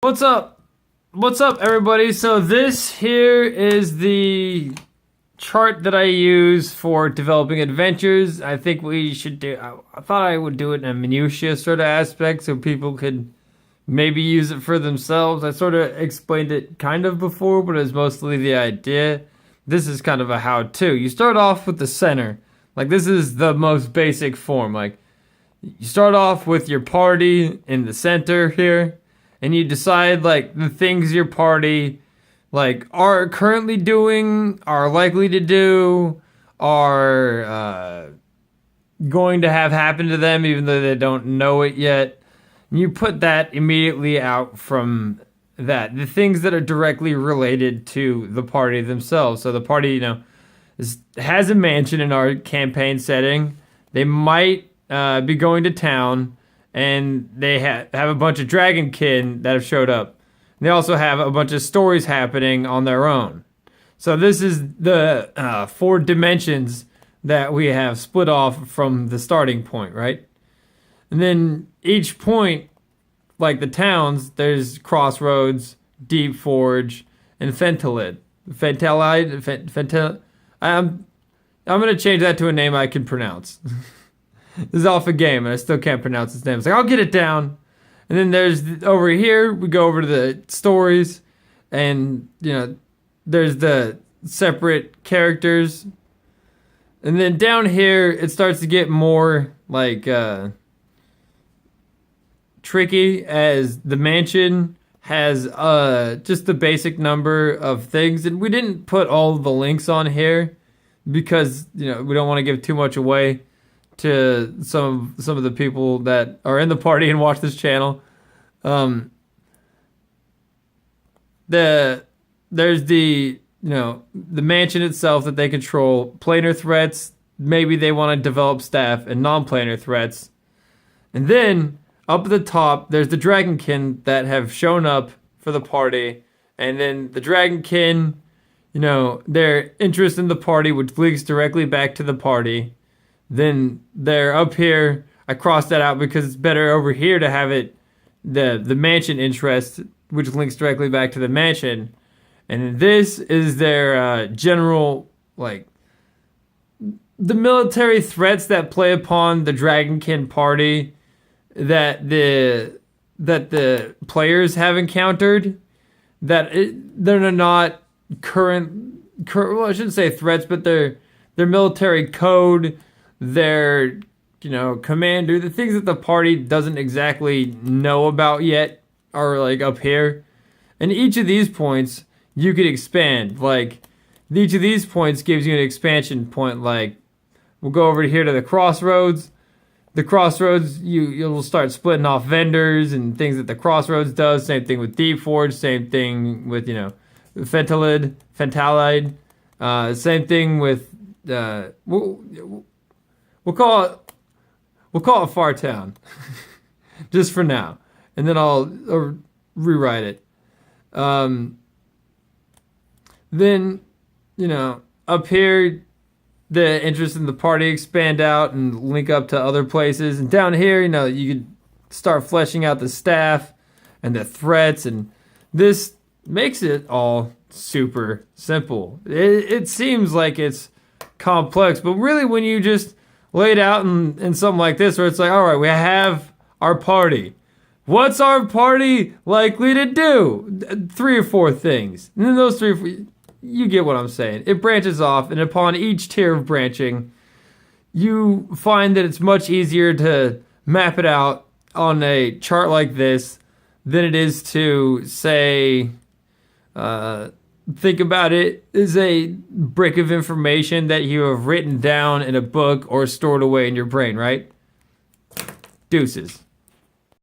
What's up? What's up, everybody? So this here is the chart that I use for developing adventures. I think we should do. I thought I would do it in a minutia sort of aspect, so people could maybe use it for themselves. I sort of explained it kind of before, but it was mostly the idea. This is kind of a how-to. You start off with the center. Like, this is the most basic form. Like, you start off with your party in the center here, and you decide like the things your party like are currently doing, are likely to do, are going to have happen to them even though they don't know it yet. And you put that immediately out from that. The things that are directly related to the party themselves. So the party, has a mansion in our campaign setting. They might be going to town, and they have a bunch of dragonkin that have showed up. They also have a bunch of stories happening on their own. So this is the 4 dimensions that we have split off from the starting point, right? And then each point, like the towns, there's Crossroads, Deep Forge, and Fentalid. I'm gonna change that to a name I can pronounce. This is off a game, and I still can't pronounce his name. It's like, I'll get it down. And then there's, over here, we go over to the stories, and, there's the separate characters. And then down here, it starts to get more, like, tricky, as the mansion has just the basic number of things. And we didn't put all of the links on here, because, we don't want to give too much away to some of the people that are in the party and watch this channel. There's the the mansion itself that they control, planar threats, maybe they want to develop staff, and non-planar threats. And then up at the top there's the dragonkin that have shown up for the party, and then the dragonkin, their interest in the party, which links directly back to the party. Then they're up here. I crossed that out because it's better over here to have it the mansion interest, which links directly back to the mansion. And this is their general, like, the military threats that play upon the Dragonkin party that the players have encountered. They're not current. Well, I shouldn't say threats, but their military code, their commander, the things that the party doesn't exactly know about yet are like up here. And each of these points you could expand. Like, each of these points gives you an expansion point. Like, we'll go over here to the Crossroads. The Crossroads, you'll start splitting off vendors and things that the Crossroads does. Same thing with Deep Forge. Same thing with Fentalid. Same thing with We'll call it Fartown, just for now, and then I'll rewrite it. Then, up here, the interest in the party expand out and link up to other places, and down here, you could start fleshing out the staff and the threats, and this makes it all super simple. It seems like it's complex, but really, when you just lay it out in something like this, where it's like, all right, we have our party. What's our party likely to do? 3 or 4 things. And then those 3 or 4, you get what I'm saying. It branches off, and upon each tier of branching, you find that it's much easier to map it out on a chart like this than it is to, say, think about it as a brick of information that you have written down in a book or stored away in your brain, right? Deuces.